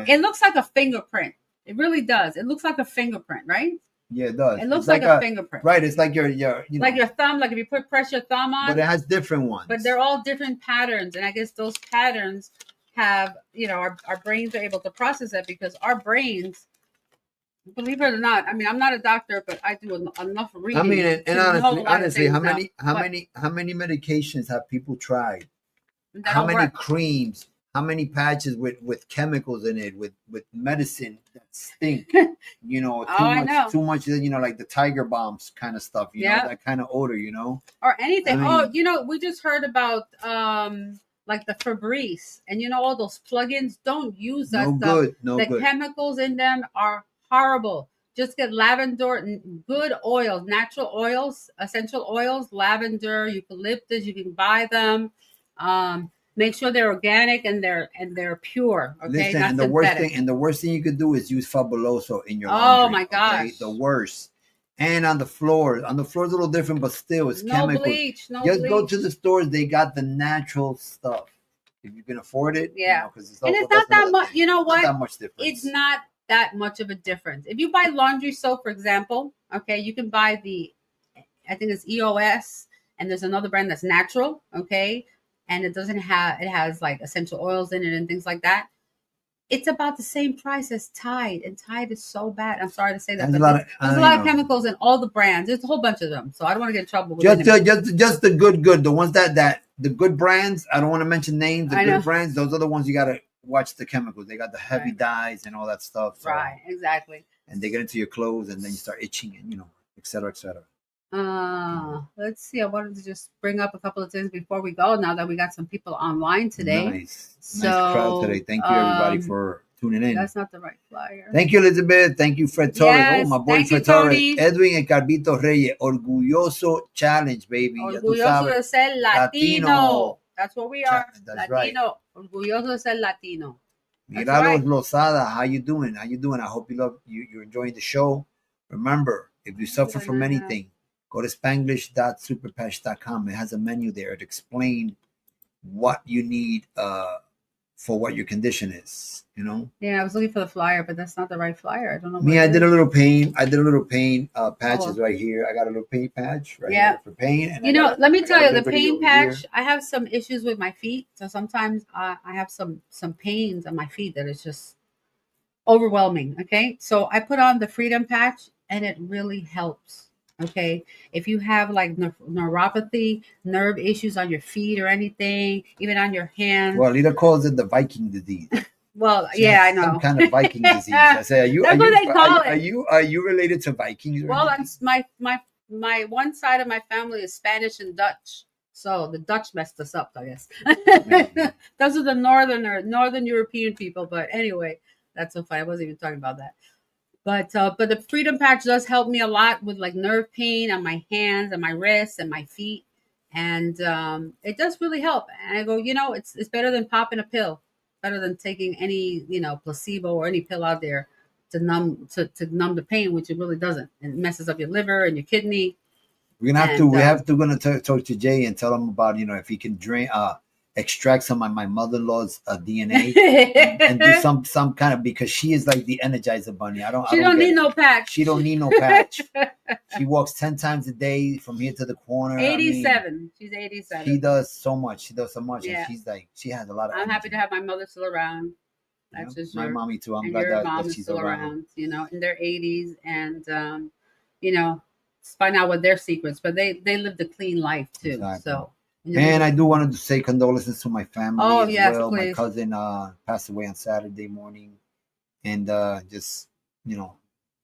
It looks like a fingerprint. It really does. It looks like a fingerprint, right? Yeah, it does. It looks like a fingerprint. Right. It's like your like your thumb. Like if you press your thumb on. But it has different ones. But they're all different patterns, and I guess those patterns have our brains are able to process it because our brains. Believe it or not, I mean, I'm not a doctor, but I do enough reading. I mean, and honestly, how many medications have people tried? How many creams? How many patches with chemicals in it, with medicine that stink? Too much. Like the Tiger Bombs kind of stuff. You know, that kind of odor. Or anything. I mean, we just heard about like the Febreze, and all those plugins. Don't use that stuff. The chemicals in them are horrible. Just get lavender, good oils, natural oils, essential oils, lavender, eucalyptus. You can buy them. Make sure they're organic and they're pure. Okay. Listen, and the worst thing you could do is use Fabuloso in your laundry. Oh my gosh. Okay? The worst. And on the floor is a little different, but still it's chemicals. Bleach, Just go to the stores. They got the natural stuff. If you can afford it. Yeah. It's not that much. You know what? Not that much difference. It's not that much of a difference. If you buy laundry soap, for example, okay, you can buy I think it's EOS, and there's another brand that's natural, okay, and it has like essential oils in it and things like that. It's about the same price as Tide, and Tide is so bad. I'm sorry to say that, but there's a lot of chemicals in all the brands. There's a whole bunch of them, so I don't want to get in trouble with just the good, the ones that the good brands. I don't want to mention names. The good brands, those are the ones you gotta watch the chemicals. They got the heavy dyes and all that stuff. So, right, exactly. And they get into your clothes, and then you start itching, and et cetera, et cetera. Let's see. I wanted to just bring up a couple of things before we go. Now that we got some people online today, nice crowd today. Thank you everybody for tuning in. That's not the right flyer. Thank you, Elizabeth. Thank you, Fred Torres. Yes, my boy Fred Torres. Edwin and Carbito Reyes. Orgulloso Challenge, baby. Orgulloso de ser Latino. That's what we are. That's Latino. Right. Orgulloso de ser Latino. Milagros Lozada, how you doing? I hope you're enjoying the show. Remember, if you suffer from anything, go to Spanglish.superpatch.com. It has a menu there to explain what you need for what your condition is. Yeah, I was looking for the flyer, but that's not the right flyer. I don't know. I did a little pain. Patches right here. I got a little pain patch right here for pain. And let me tell you, the pain patch. Here. I have some issues with my feet, so sometimes I have some pains on my feet that is just overwhelming. Okay, so I put on the Freedom patch, and it really helps. Okay, if you have like neuropathy, nerve issues on your feet or anything, even on your hands. Well, Alida calls it the Viking disease. Well, I know. Some kind of Viking disease. I say, are you related to Vikings? Well, that's my one side of my family is Spanish and Dutch, so the Dutch messed us up, I guess. Those are the northern European people. But anyway, that's so funny. I wasn't even talking about that. But the Freedom Patch does help me a lot with like nerve pain on my hands and my wrists and my feet, and it does really help. And I go, it's better than popping a pill, better than taking any placebo or any pill out there to numb the pain, which it really doesn't. It messes up your liver and your kidney. We're gonna have to talk to Jay and tell him about if he can extract some of my mother-in-law's DNA and do some kind of, because she is like the Energizer Bunny. She don't need no patch. She don't need no patch. She walks 10 times a day from here to the corner. 87. She's 87. She does so much. Yeah. And she has a lot of I'm happy to have my mother still around. That's just my mommy too. I'm and glad your that mom she's is still around. In their 80s, and find out what their secrets, but they lived a clean life too. Exactly. So. And I do want to say condolences to my family Oh, as yes, well. please. My cousin passed away on Saturday morning, and just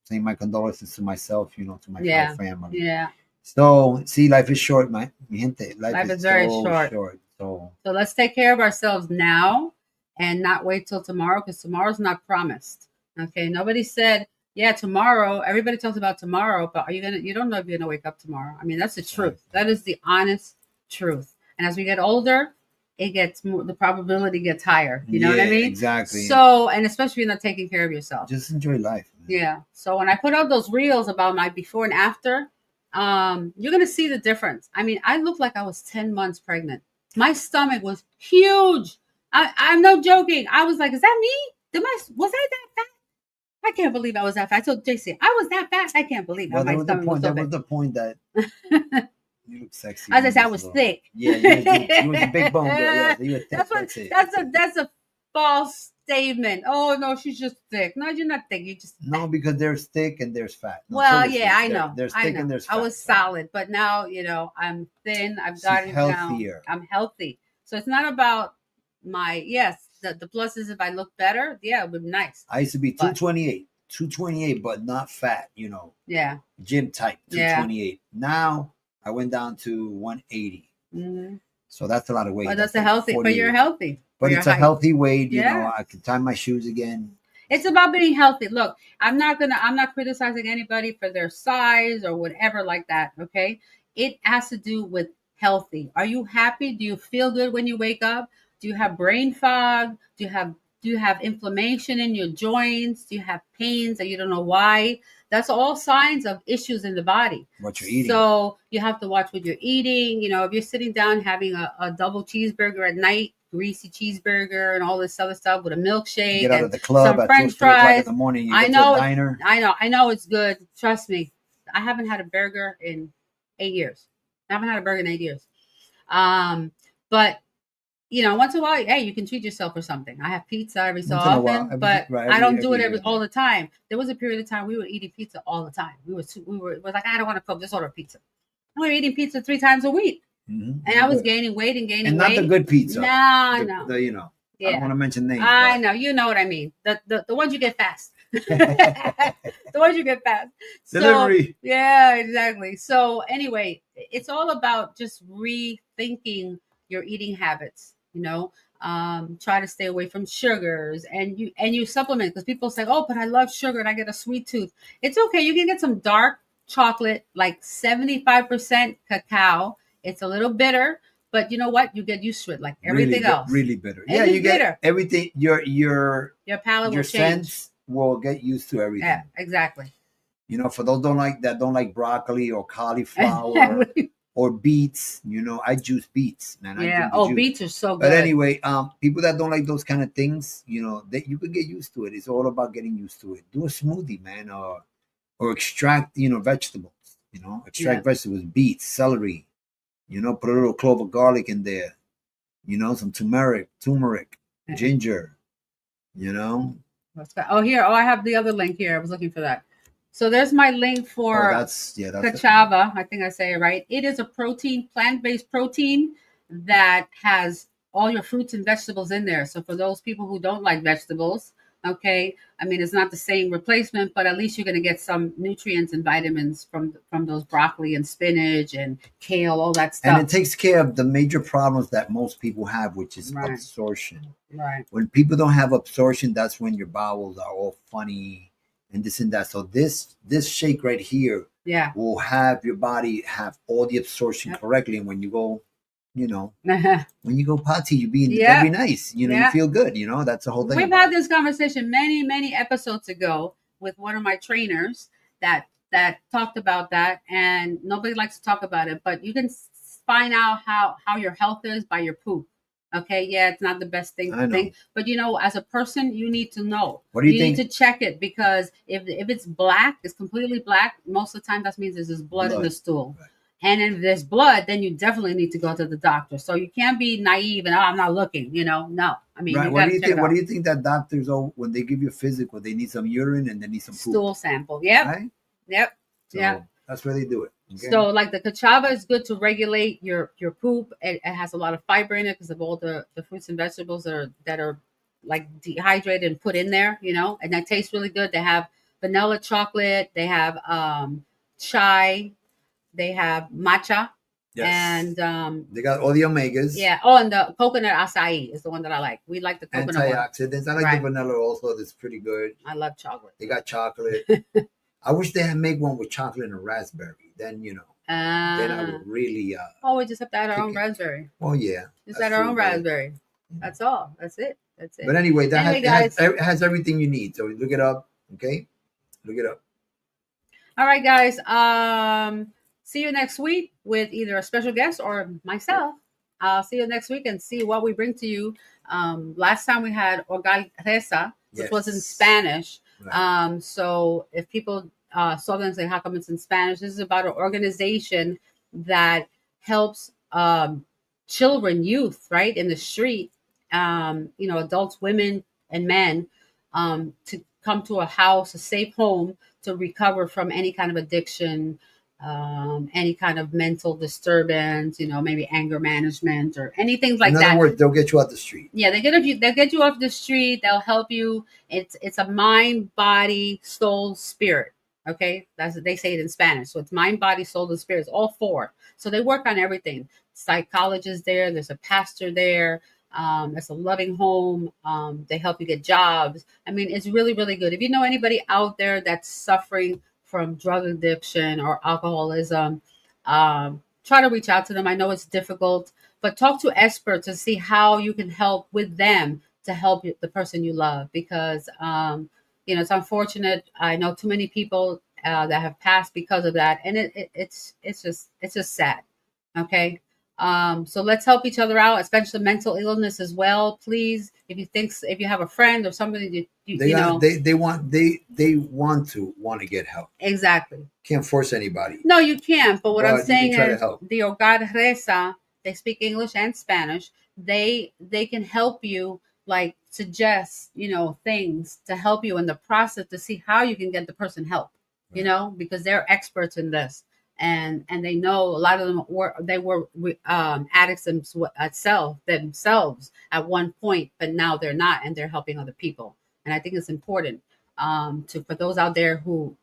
saying my condolences to myself, to my whole family. Yeah. So see, life is short, man. Mi gente, life is very so short. So let's take care of ourselves now and not wait till tomorrow, because tomorrow's not promised. Okay, nobody said, yeah, tomorrow. Everybody talks about tomorrow, but you don't know if you're gonna wake up tomorrow. I mean, that's the truth. That is the honest truth. And as we get older, it gets more, the probability gets higher. You know what I mean? Exactly. So, and especially if you're not taking care of yourself. Just enjoy life. Man. Yeah. So when I put out those reels about my before and after, you're gonna see the difference. I mean, I looked like I was 10 months pregnant. My stomach was huge. I'm no joking. I was like, is that me? Was I that fat? I can't believe I was that fat. I told JC, I was that fat. I can't believe that. My Was stomach was so big. Was the point that you look sexy. As I said, I was thick. Yeah, you was a big bone girl. Yeah, you were thick. That's a false statement. Oh no, she's just thick. No, you're not thick. You just because there's thick and there's fat. No, well, yeah, I know. There's thick and there's fat. I was solid, but now I'm thin. I've gotten healthier. I'm healthy. So it's not about the plus is if I look better, it would be nice. I used to be 228, but not fat, Yeah. Gym type, 228. Yeah. Now I went down to 180. Mm-hmm. So that's a lot of weight. But that's a healthy, but you're healthy. But it's a healthy weight, I can tie my shoes again. It's about being healthy. Look, I'm not criticizing anybody for their size or whatever like that. Okay. It has to do with healthy. Are you happy? Do you feel good when you wake up? Do you have brain fog? Do you have inflammation in your joints? Do you have pains that you don't know why? That's all signs of issues in the body. What you're eating. So you have to watch what you're eating. If you're sitting down having a double cheeseburger at night, greasy cheeseburger and all this other stuff with a milkshake, get out of the club some at French 3 o'clock fries. in the morning. You I get know. To a diner. I know it's good. Trust me. I haven't had a burger in 8 years. But once in a while, hey, you can treat yourself for something. I have pizza every so often, but I don't do it all the time. There was a period of time we were eating pizza all the time. We were like, I don't want to cook, just order pizza. And we were eating pizza 3 times a week. Mm-hmm. And I was gaining weight and gaining weight. And not the good pizza. No. I don't want to mention names. I know. You know what I mean. The ones you get fast. The ones you get fast. Delivery. So, yeah, exactly. So anyway, it's all about just rethinking your eating habits. Try to stay away from sugars and you supplement, because people say, oh, but I love sugar and I get a sweet tooth. It's okay. You can get some dark chocolate, like 75% cacao. It's a little bitter, but you know what? You get used to it like everything else. Really bitter. Yeah, you get bitter. Everything. Your palate will change. Sense will get used to everything. Yeah, exactly. For those don't like broccoli or cauliflower or beets. I juice beets, man. Yeah. Beets are so good. But anyway, people that don't like those kind of things, that you could get used to it. It's all about getting used to it. Do a smoothie, man, or extract, vegetables. Extract vegetables, beets, celery. Put a little clove of garlic in there. Some turmeric, ginger. Here. I have the other link here. I was looking for that. So there's my link for cachava. I think I say it right. It is a plant-based protein that has all your fruits and vegetables in there. So for those people who don't like vegetables, okay, I mean, it's not the same replacement, but at least you're going to get some nutrients and vitamins from those broccoli and spinach and kale, all that stuff. And it takes care of the major problems that most people have, which is absorption. Right. When people don't have absorption, that's when your bowels are all funny and this and that. So this shake right here will have your body have all the absorption correctly. And when you go, when you go potty, you be very nice. You feel good. That's the whole thing. We've had this conversation many, many episodes ago with one of my trainers that talked about that, and nobody likes to talk about it. But you can find out how your health is by your poop. Okay, it's not the best thing to think, but as a person, you need to know. What do you think? You need to check it, because if it's black, it's completely black. Most of the time, that means there's blood in the stool. Right. And if there's blood, then you definitely need to go to the doctor. So you can't be naive and I'm not looking. No, I mean, right. What do you think that doctors, when they give you a physical, they need some urine and they need some poop. Stool sample? Yep. Right? Yep. So, yeah. That's where they do it. Okay? So like the cachava is good to regulate your poop. It has a lot of fiber in it because of all the fruits and vegetables that are like dehydrated and put in there, you know, and that tastes really good. They have vanilla chocolate, they have chai, they have matcha. Yes. And they got all the omegas. Yeah. Oh, and the coconut acai is the one that I like. We like the coconut antioxidants. I like Right. the vanilla also. That's pretty good. I love chocolate. They got chocolate. I wish they had make one with chocolate and raspberry. Then then I would really. We just have to add our own raspberry. Oh yeah. Just add our own raspberry. That's all. That's it. That's it. But anyway, guys. it has everything you need. So look it up. Okay, look it up. All right, guys. See you next week with either a special guest or myself. I'll see you next week and see what we bring to you. Last time we had Orgal which was in Spanish. Right. So if people saw them and say, how come it's in Spanish? This is about an organization that helps children, youth, right, in the street, adults, women, and men to come to a house, a safe home, to recover from any kind of addiction, any kind of mental disturbance, maybe anger management or anything like that. In other words, they'll get you off the street. Yeah, they'll get you off the street. They'll help you. It's a mind, body, soul, spirit. Okay, that's what they say it in Spanish. So it's mind, body, soul, and spirit. It's all four. So they work on everything. Psychologist there. There's a pastor there. It's a loving home. They help you get jobs. I mean, it's really, really good. If you know anybody out there that's suffering from drug addiction or alcoholism, try to reach out to them. I know it's difficult, but talk to experts to see how you can help with them to help the person you love, because it's unfortunate. I know too many people that have passed because of that, and it's just sad. Okay. So let's help each other out, especially mental illness as well. Please, if you have a friend or somebody they want to get help. Exactly. Can't force anybody. No, you can't. But what I'm saying is the Hogar Reza, they speak English and Spanish. They can help you, like suggest, things to help you in the process to see how you can get the person help, right. Because they're experts in this. And they know a lot of them were addicts themselves at one point, but now they're not, and they're helping other people. And I think it's important for those out there who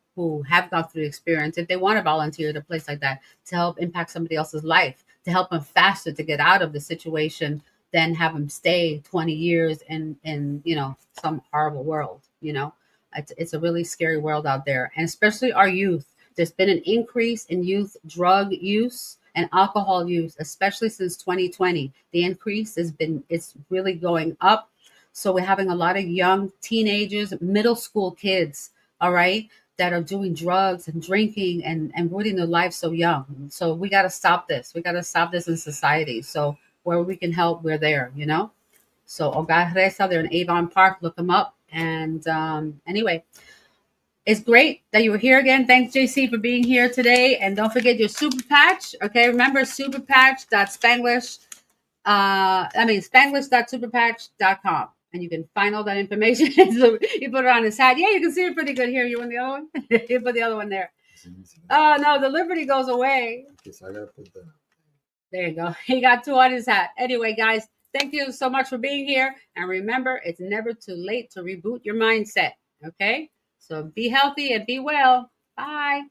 have gone through the experience, if they want to volunteer at a place like that, to help impact somebody else's life, to help them faster to get out of the situation than have them stay 20 years in some horrible world. It's a really scary world out there, and especially our youth. There's been an increase in youth drug use and alcohol use, especially since 2020. The increase it's really going up. So we're having a lot of young teenagers, middle school kids, all right, that are doing drugs and drinking and ruining their lives so young. So we got to stop this. We got to stop this in society. So where we can help, we're there, So Hogar Reza, they're in Avon Park. Look them up. And anyway, it's great that you were here again. Thanks, JC, for being here today. And don't forget your Superpatch. Okay, remember superpatch.spanglish. Spanglish.superpatch.com. And you can find all that information. So you put it on his hat. Yeah, you can see it pretty good here. You want the other one? You put the other one there. Oh, no, the Liberty goes away. Okay, so I got to put the... There you go. He got two on his hat. Anyway, guys, thank you so much for being here. And remember, it's never too late to reboot your mindset. Okay? So be healthy and be well. Bye.